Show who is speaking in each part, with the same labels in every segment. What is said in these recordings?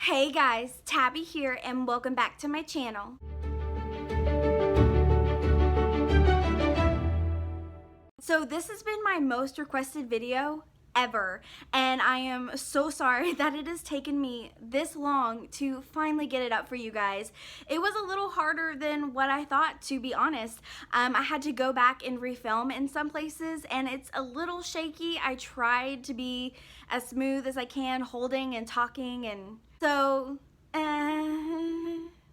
Speaker 1: Hey guys, Tabby here and welcome back to my channel. So this has been my most requested video ever, and I am so sorry that it has taken me this long to finally get it up for you guys. It was a little harder than what I thought, to be honest. I had to go back and refilm in some places and it's a little shaky. I tried to be as smooth as I can holding and talking, and so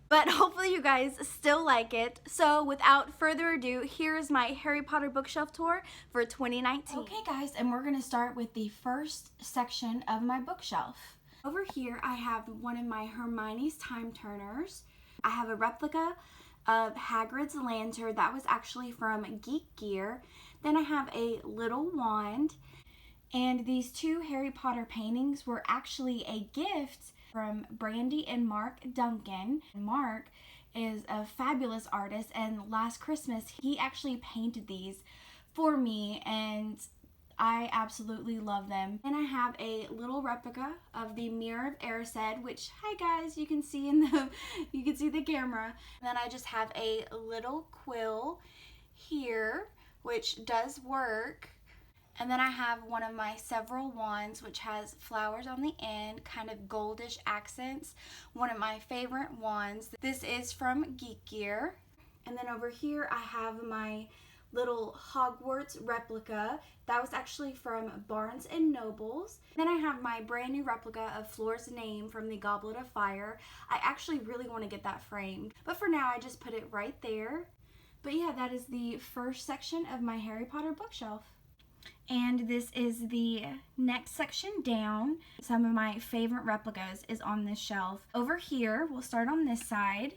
Speaker 1: but hopefully you guys still like it. So without further ado, here's my Harry Potter bookshelf tour for 2019. Okay guys, and we're gonna start with the first section of my bookshelf. Over here I have one of my Hermione's Time Turners. I have a replica of Hagrid's lantern that was actually from Geek Gear. Then I have a little wand, and these two Harry Potter paintings were actually a gift from Brandy and Mark Duncan. Mark is a fabulous artist, and last Christmas he actually painted these for me and I absolutely love them. And I have a little replica of the Mirror of Erised, which, hi guys, you can see the camera. And then I just have a little quill here, which does work. And then I have one of my several wands, which has flowers on the end, kind of goldish accents. One of my favorite wands. This is from Geek Gear. And then over here I have my little Hogwarts replica. That was actually from Barnes & Nobles. Then I have my brand new replica of Flora's name from the Goblet of Fire. I actually really want to get that framed, but for now I just put it right there. But yeah, that is the first section of my Harry Potter bookshelf. And this is the next section down. Some of my favorite replicas is on this shelf. Over here, we'll start on this side.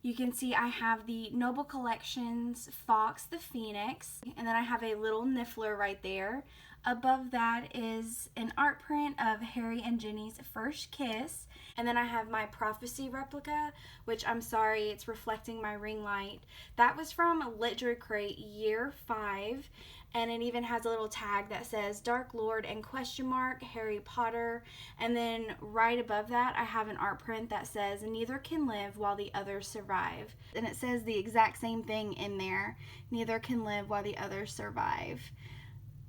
Speaker 1: You can see I have the Noble Collections Fawkes the Phoenix, and then I have a little Niffler right there. Above that is an art print of Harry and Ginny's first kiss. And then I have my Prophecy replica, which I'm sorry, it's reflecting my ring light. That was from Literature Crate Year 5. And it even has a little tag that says Dark Lord and question mark Harry Potter. And then right above that I have an art print that says neither can live while the others survive. And it says the exact same thing in there. Neither can live while the others survive.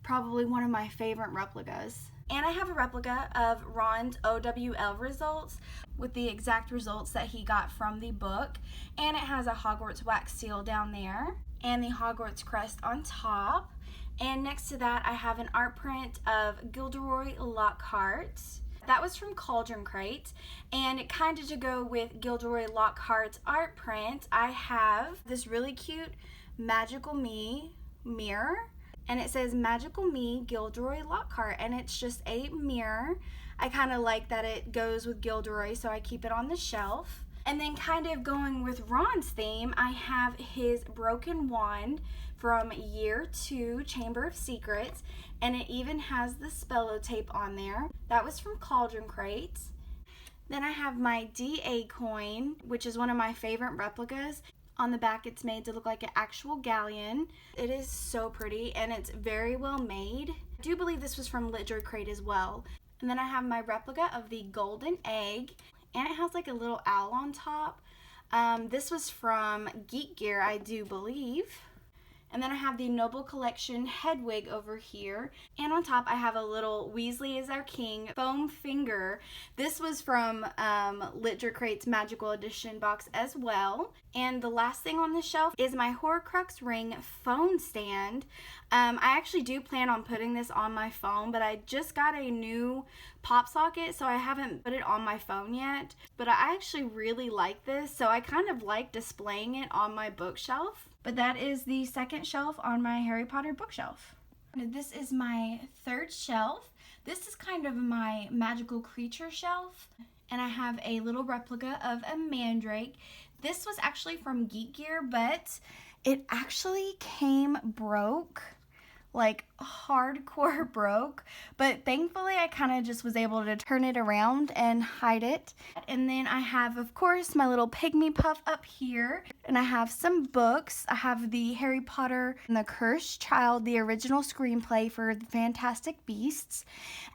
Speaker 1: Probably one of my favorite replicas. And I have a replica of Ron's OWL results with the exact results that he got from the book. And it has a Hogwarts wax seal down there and the Hogwarts crest on top. And next to that I have an art print of Gilderoy Lockhart. That was from Cauldron Crate. And kind of to go with Gilderoy Lockhart's art print, I have this really cute Magical Me mirror. And it says Magical Me Gilderoy Lockhart, and it's just a mirror. I kind of like that it goes with Gilderoy, so I keep it on the shelf. And then kind of going with Ron's theme, I have his broken wand from Year 2 Chamber of Secrets, and it even has the Spello tape on there. That was from Cauldron Crate. Then I have my DA coin, which is one of my favorite replicas. On the back it's made to look like an actual galleon. It is so pretty and it's very well made. I do believe this was from Literature Crate as well. And then I have my replica of the Golden Egg, and it has like a little owl on top. This was from Geek Gear, I do believe. And then I have the Noble Collection Hedwig over here. And on top I have a little Weasley is our king foam finger. This was from Literature Crate's Magical Edition box as well. And the last thing on the shelf is my Horcrux ring phone stand. I actually do plan on putting this on my phone, but I just got a new pop socket, so I haven't put it on my phone yet. But I actually really like this, so I kind of like displaying it on my bookshelf. But that is the second shelf on my Harry Potter bookshelf. This is my third shelf. This is kind of my magical creature shelf. And I have a little replica of a mandrake. This was actually from Geek Gear, but it actually came broke like hardcore broke, but thankfully I kind of just was able to turn it around and hide it. And then I have, of course, my little pygmy puff up here, and I have some books. I have the Harry Potter and the Cursed Child, the original screenplay for the Fantastic Beasts,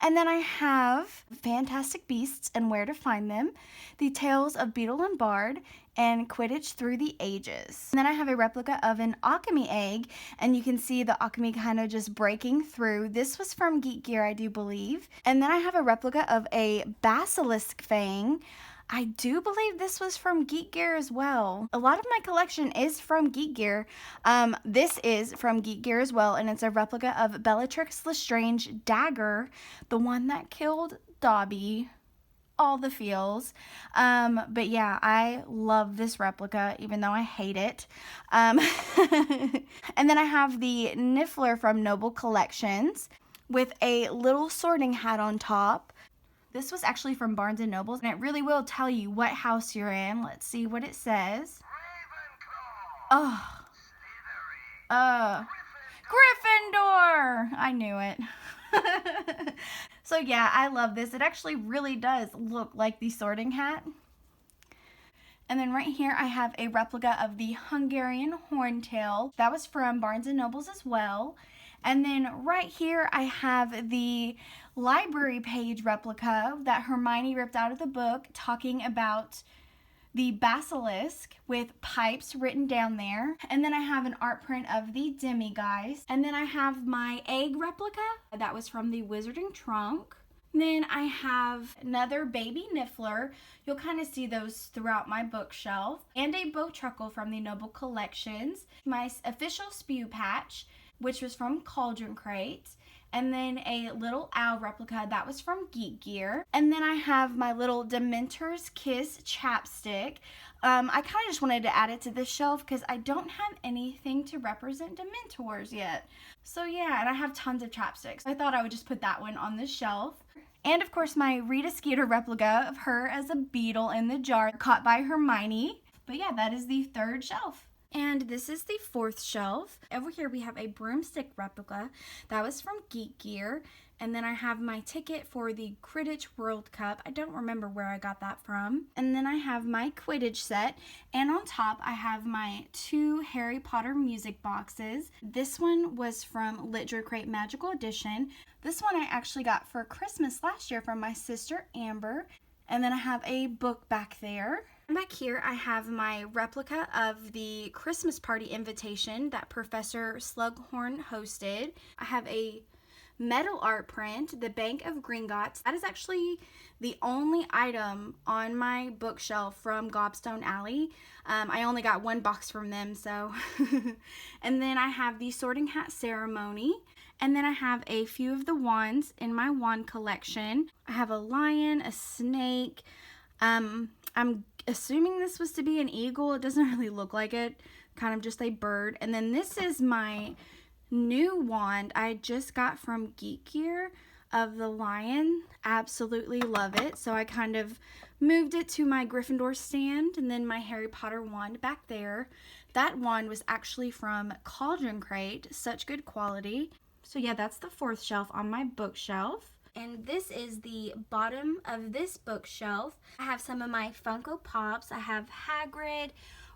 Speaker 1: and then I have Fantastic Beasts and Where to Find Them, the Tales of Beetle and Bard, and Quidditch Through the Ages. And then I have a replica of an alchemy egg, and you can see the alchemy kind of just breaking through. This was from Geek Gear, I do believe. And then I have a replica of a basilisk fang. I do believe this was from Geek Gear as well. A lot of my collection is from Geek Gear. This is from Geek Gear as well, and it's a replica of Bellatrix Lestrange dagger, the one that killed Dobby. All the feels. But yeah, I love this replica, even though I hate it. And then I have the Niffler from Noble Collections with a little sorting hat on top. This was actually from Barnes & Noble, and it really will tell you what house you're in. Let's see what it says. Oh. Gryffindor! I knew it. So yeah, I love this. It actually really does look like the sorting hat. And then right here I have a replica of the Hungarian Horntail. That was from Barnes & Nobles as well. And then right here I have the library page replica that Hermione ripped out of the book, talking about the basilisk with pipes written down there. And then I have an art print of the Demiguise. And then I have my egg replica. That was from the Wizarding Trunk. Then I have another baby Niffler. You'll kind of see those throughout my bookshelf. And a Bowtruckle from the Noble Collections. My official Spew Patch, which was from Cauldron Crate. And then a little owl replica that was from Geek Gear. And then I have my little Dementor's Kiss chapstick. I kind of just wanted to add it to this shelf because I don't have anything to represent Dementors yet. So yeah, and I have tons of chapsticks. I thought I would just put that one on this shelf. And of course my Rita Skeeter replica of her as a beetle in the jar caught by Hermione. But yeah, that is the third shelf. And this is the fourth shelf. Over here we have a broomstick replica that was from Geek Gear. And then I have my ticket for the Quidditch World Cup. I don't remember where I got that from. And then I have my Quidditch set. And on top I have my 2 Harry Potter music boxes. This one was from Literature Crate Magical Edition. This one I actually got for Christmas last year from my sister Amber. And then I have a book back there. Back here I have my replica of the Christmas party invitation that Professor Slughorn hosted. I have a metal art print, the Bank of Gringotts. That is actually the only item on my bookshelf from Gobstone Alley. I only got 1 box from them, so. And then I have the Sorting Hat Ceremony. And then I have a few of the wands in my wand collection. I have a lion, a snake. I'm assuming this was to be an eagle. It doesn't really look like it. Kind of just a bird. And then this is my new wand I just got from Geek Gear of the lion. Absolutely love it. So I kind of moved it to my Gryffindor stand, and then my Harry Potter wand back there. That wand was actually from Cauldron Crate. Such good quality. So yeah, that's the 4th shelf on my bookshelf. And this is the bottom of this bookshelf. I have some of my Funko Pops. I have Hagrid,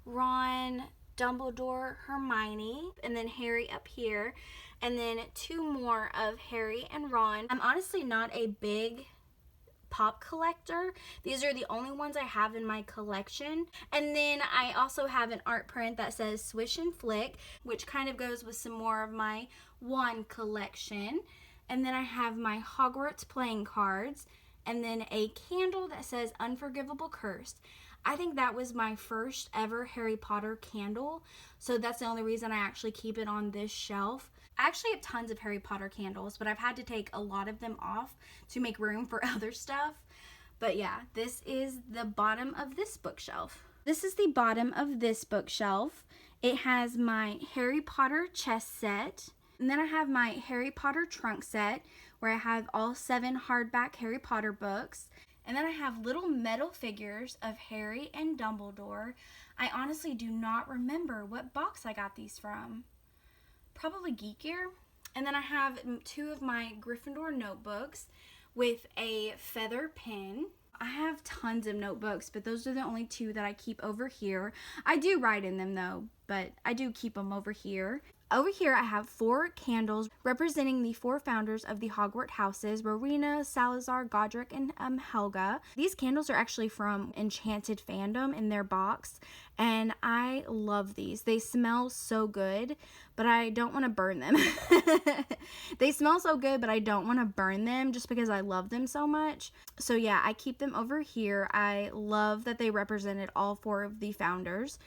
Speaker 1: Ron, Dumbledore, Hermione, and then Harry up here. And then 2 more of Harry and Ron. I'm honestly not a big pop collector. These are the only ones I have in my collection. And then I also have an art print that says Swish and Flick, which kind of goes with some more of my wand collection. And then I have my Hogwarts playing cards, and then a candle that says Unforgivable Cursed. I think that was my first ever Harry Potter candle, so that's the only reason I actually keep it on this shelf. I actually have tons of Harry Potter candles, but I've had to take a lot of them off to make room for other stuff. But yeah, this is the bottom of this bookshelf. This is the bottom of this bookshelf. It has my Harry Potter chess set. And then I have my Harry Potter trunk set where I have all 7 hardback Harry Potter books. And then I have little metal figures of Harry and Dumbledore. I honestly do not remember what box I got these from. Probably Geek Gear. And then I have 2 of my Gryffindor notebooks with a feather pen. I have tons of notebooks, but those are the only 2 that I keep over here. I do write in them though, but I do keep them over here. Over here I have 4 candles representing the 4 founders of the Hogwarts houses, Rowena, Salazar, Godric, and Helga. These candles are actually from Enchanted Fandom in their box, and I love these. They smell so good, but I don't want to burn them. They smell so good, but I don't want to burn them just because I love them so much. So yeah, I keep them over here. I love that they represented all 4 of the founders.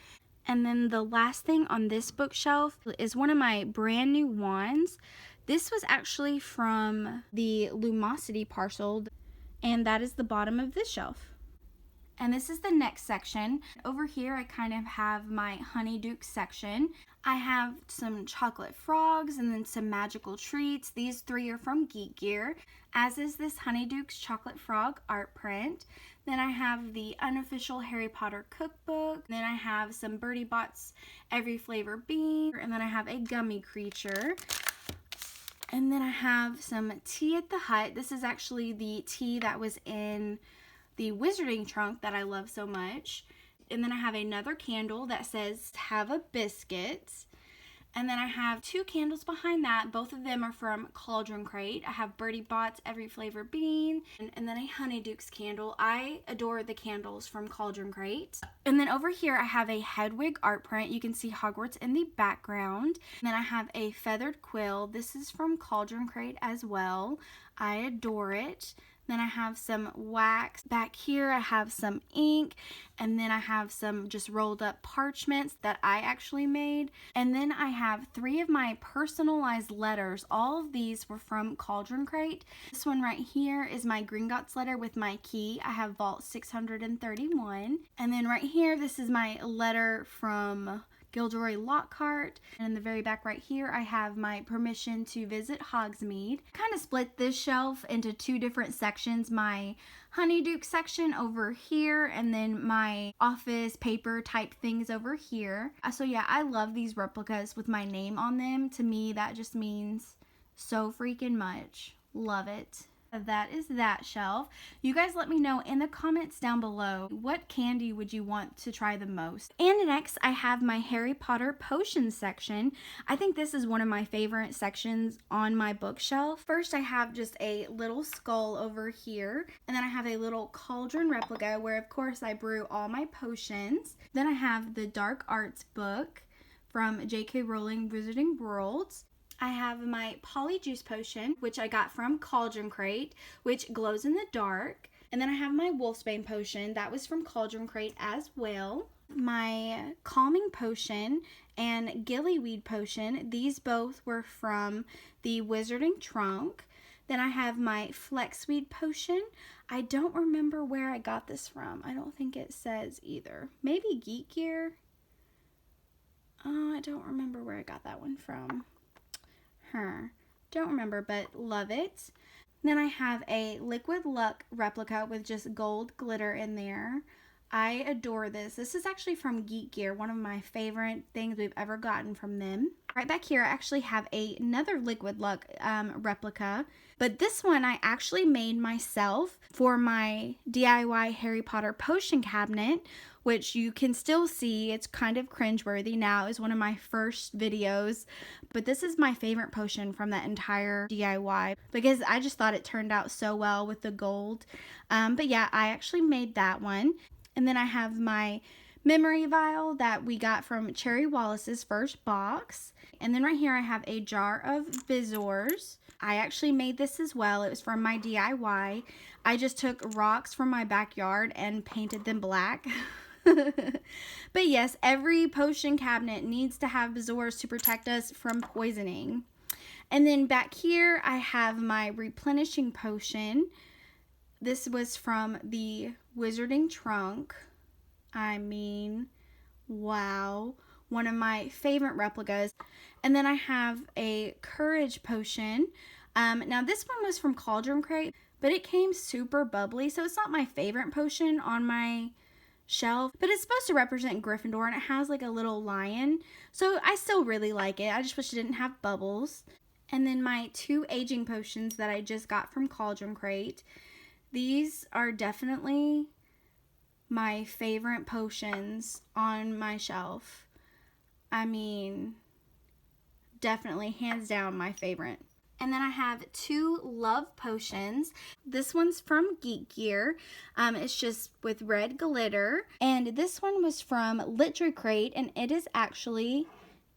Speaker 1: And then the last thing on this bookshelf is one of my brand new wands. This was actually from the Lumosity parcel, and that is the bottom of this shelf. And this is the next section. Over here I kind of have my Honeydukes section. I have some chocolate frogs and then some magical treats. These 3 are from Geek Gear, as is this Honeydukes chocolate frog art print. Then I have the unofficial Harry Potter cookbook. Then I have some Bertie Bott's Every Flavor Bean. And then I have a gummy creature. And then I have some tea at the hut. This is actually the tea that was in the wizarding trunk that I love so much. And then I have another candle that says have a biscuit. And then I have 2 candles behind that. Both of them are from Cauldron Crate. I have Bertie Bott's Every Flavor Bean and then a Honeydukes candle. I adore the candles from Cauldron Crate. And then over here I have a Hedwig art print. You can see Hogwarts in the background. And then I have a feathered quill. This is from Cauldron Crate as well. I adore it. Then I have some wax. Back here I have some ink, and then I have some just rolled up parchments that I actually made. And then I have 3 of my personalized letters. All of these were from Cauldron Crate. This one right here is my Gringotts letter with my key. I have Vault 631. And then right here, this is my letter from Gilderoy Lockhart, and in the very back right here I have my permission to visit Hogsmeade. I kind of split this shelf into 2 different sections, my Honeydukes section over here and then my office paper type things over here. So yeah, I love these replicas with my name on them. To me that just means so freaking much. Love it. That is that shelf. You guys let me know in the comments down below, what candy would you want to try the most? And next I have my Harry Potter potions section. I think this is one of my favorite sections on my bookshelf. First I have just a little skull over here, and then I have a little cauldron replica where of course I brew all my potions. Then I have the Dark Arts book from J.K. Rowling Wizarding Worlds. I have my Polyjuice potion, which I got from Cauldron Crate, which glows in the dark. And then I have my Wolfsbane potion. That was from Cauldron Crate as well. My Calming potion and Gillyweed potion. These both were from the Wizarding Trunk. Then I have my Flexweed potion. I don't remember where I got this from. I don't think it says either. Maybe Geek Gear? I don't remember where I got that one from. Don't remember, but love it. Then I have a Liquid Luck replica with just gold glitter in there. I adore this. This is actually from Geek Gear, one of my favorite things we've ever gotten from them. Right back here I actually have another Liquid Luck replica, but this one I actually made myself for my DIY Harry Potter potion cabinet, which you can still see. It's kind of cringeworthy now. It's one of my first videos, but this is my favorite potion from that entire DIY because I just thought it turned out so well with the gold. But yeah, I actually made that one. And then I have my memory vial that we got from Cherry Wallace's first box. And then right here I have a jar of Bizzors. I actually made this as well. It was from my DIY. I just took rocks from my backyard and painted them black. But yes, every potion cabinet needs to have Bizzors to protect us from poisoning. And then back here I have my replenishing potion. This was from the Wizarding Trunk. I mean, wow. One of my favorite replicas. And then I have a Courage potion. Now this one was from Cauldron Crate, but it came super bubbly, so it's not my favorite potion on my shelf, but it's supposed to represent Gryffindor, and it has like a little lion, so I still really like it. I just wish it didn't have bubbles. And then my 2 aging potions that I just got from Cauldron Crate. These are definitely my favorite potions on my shelf. I mean, definitely hands down my favorite. And then I have 2 love potions. This one's from Geek Gear. It's just with red glitter. And this one was from Litry Crate, and it is actually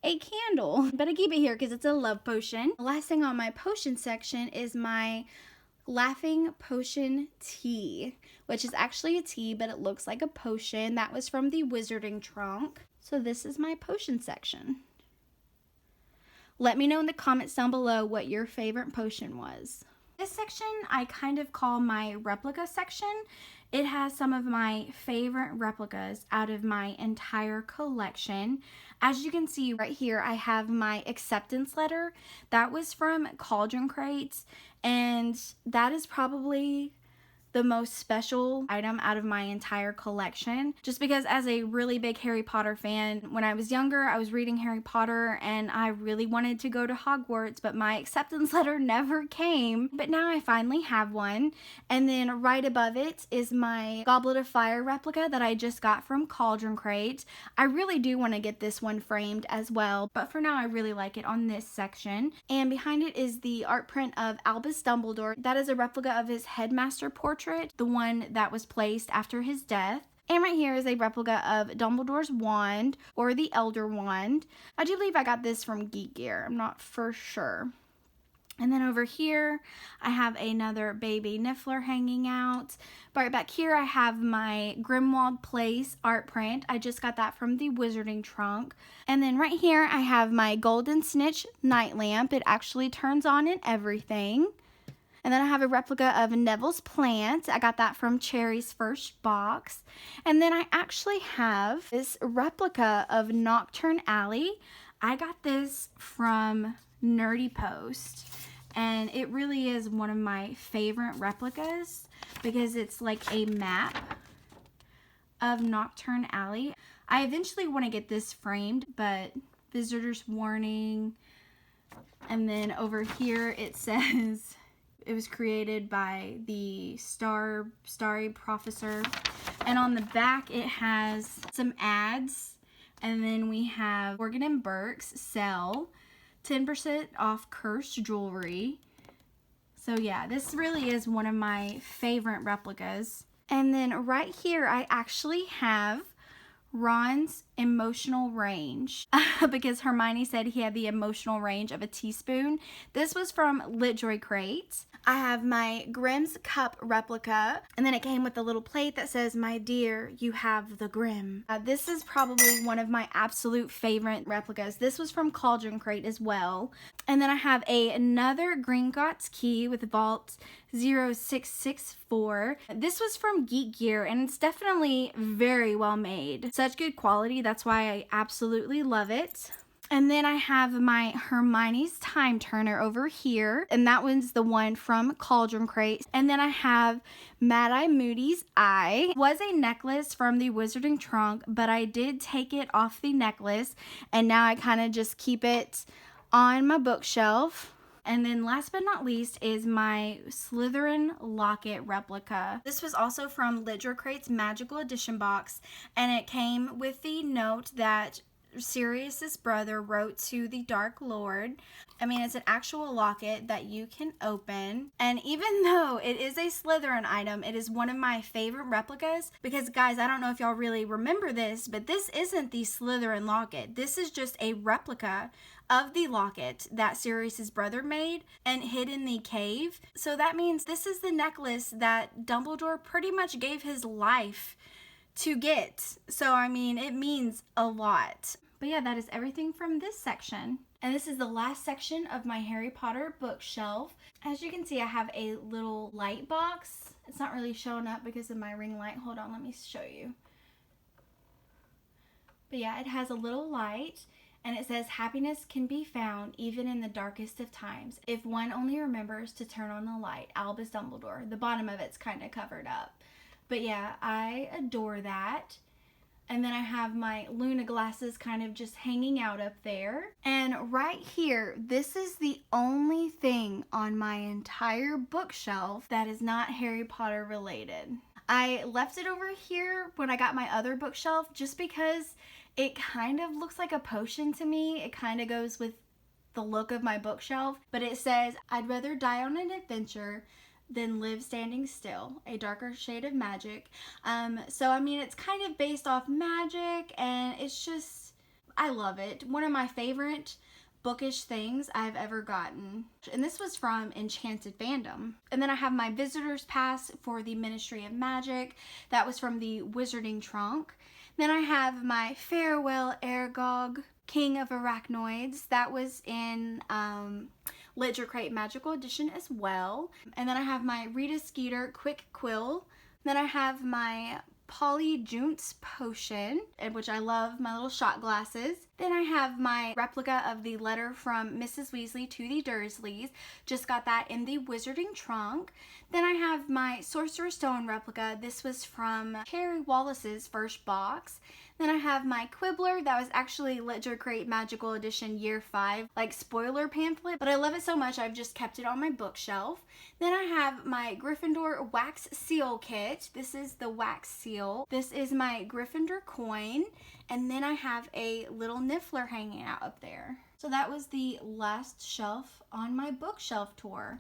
Speaker 1: a candle. But I keep it here because it's a love potion. The last thing on my potion section is my Laughing Potion Tea, which is actually a tea, but it looks like a potion. That was from the Wizarding Trunk. So this is my potion section. Let me know in the comments down below what your favorite potion was. This section I kind of call my replica section. It has some of my favorite replicas out of my entire collection. As you can see right here, I have my acceptance letter. That was from Cauldron Crates, and that is probably the most special item out of my entire collection, just because as a really big Harry Potter fan, when I was younger, I was reading Harry Potter and I really wanted to go to Hogwarts, but my acceptance letter never came. But now I finally have one. And then right above it is my Goblet of Fire replica that I just got from Cauldron Crate. I really do want to get this one framed as well, but for now I really like it on this section. And behind it is the art print of Albus Dumbledore. That is a replica of his headmaster portrait, the one that was placed after his death. And right here is a replica of Dumbledore's wand, or the Elder Wand. I do believe I got this from Geek Gear. I'm not for sure. And then over here, I have another baby Niffler hanging out. But right back here, I have my Grimwald Place art print. I just got that from the Wizarding Trunk. And then right here, I have my Golden Snitch night lamp. It actually turns on and everything. And then I have a replica of Neville's plant. I got that from Cherry's first box. And then I actually have this replica of Nocturne Alley. I got this from Nerdy Post. And it really is one of my favorite replicas because it's like a map of Nocturne Alley. I eventually want to get this framed, but visitor's warning. And then over here it says it was created by the Starry Professor. And on the back it has some ads. And then we have Morgan & Burke's sell 10% off cursed jewelry. So yeah, this really is one of my favorite replicas. And then right here I actually have Ron's emotional range because Hermione said he had the emotional range of a teaspoon. This was from Litjoy Crate. I have my Grimm's cup replica, and then it came with a little plate that says, "My dear, you have the Grimm." This is probably one of my absolute favorite replicas. This was from Cauldron Crate as well. And then I have another Gringotts key with Vault 0664. This was from Geek Gear, and it's definitely very well made. Such good quality. That's why I absolutely love it. And then I have my Hermione's Time Turner over here, and that one's the one from Cauldron Crate. And then I have Mad-Eye Moody's Eye. It was a necklace from the Wizarding Trunk, but I did take it off the necklace, and now I kind of just keep it on my bookshelf. And then last but not least is my Slytherin locket replica. This was also from Litjoy Crate's Magical Edition box, and it came with the note that Sirius's brother wrote to the Dark Lord. I mean, it's an actual locket that you can open. And even though it is a Slytherin item, it is one of my favorite replicas because, guys, I don't know if y'all really remember this, but this isn't the Slytherin locket. This is just a replica of the locket that Sirius's brother made and hid in the cave. So that means this is the necklace that Dumbledore pretty much gave his life to get. So, I mean, it means a lot. But yeah, that is everything from this section. And this is the last section of my Harry Potter bookshelf. As you can see, I have a little light box. It's not really showing up because of my ring light. Hold on, let me show you. But yeah, it has a little light. And it says, "Happiness can be found even in the darkest of times if one only remembers to turn on the light. Albus Dumbledore." The bottom of it's kind of covered up. But yeah, I adore that. And then I have my Luna glasses kind of just hanging out up there. And right here, this is the only thing on my entire bookshelf that is not Harry Potter related. I left it over here when I got my other bookshelf just because it kind of looks like a potion to me. It kind of goes with the look of my bookshelf. But it says, "I'd rather die on an adventure than live standing still, a darker shade of magic." So I mean, it's kind of based off magic, and it's just, I love it. One of my favorite bookish things I've ever gotten. And this was from Enchanted Fandom. And then I have my visitor's pass for the Ministry of Magic. That was from the Wizarding Trunk. Then I have my Farewell Aragog, King of Arachnoids. That was in Ledger Crate Magical Edition as well. And then I have my Rita Skeeter Quick Quill. Then I have my Polyjuice Potion, which I love, my little shot glasses. Then I have my replica of the letter from Mrs. Weasley to the Dursleys. Just got that in the Wizarding Trunk. Then I have my Sorcerer's Stone replica. This was from Cherry Wallace's first box. Then I have my Quibbler. That was actually Ledger Crate Magical Edition Year 5, like spoiler pamphlet, but I love it so much I've just kept it on my bookshelf. Then I have my Gryffindor Wax Seal Kit. This is the wax seal. This is my Gryffindor coin. And then I have a little Niffler hanging out up there. So that was the last shelf on my bookshelf tour.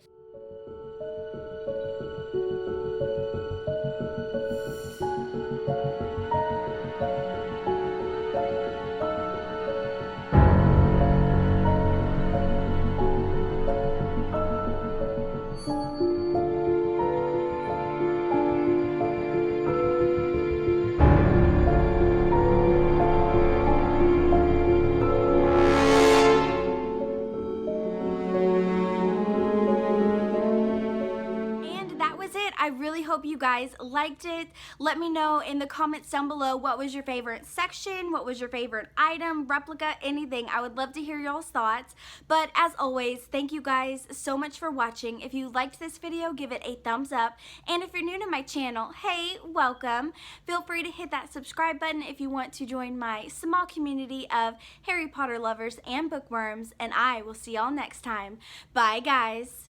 Speaker 1: I really hope you guys liked it. Let me know in the comments down below what was your favorite section, what was your favorite item, replica, anything. I would love to hear y'all's thoughts. But as always, thank you guys so much for watching. If you liked this video, give it a thumbs up. And if you're new to my channel, hey, welcome. Feel free to hit that subscribe button if you want to join my small community of Harry Potter lovers and bookworms. And I will see y'all next time. Bye, guys.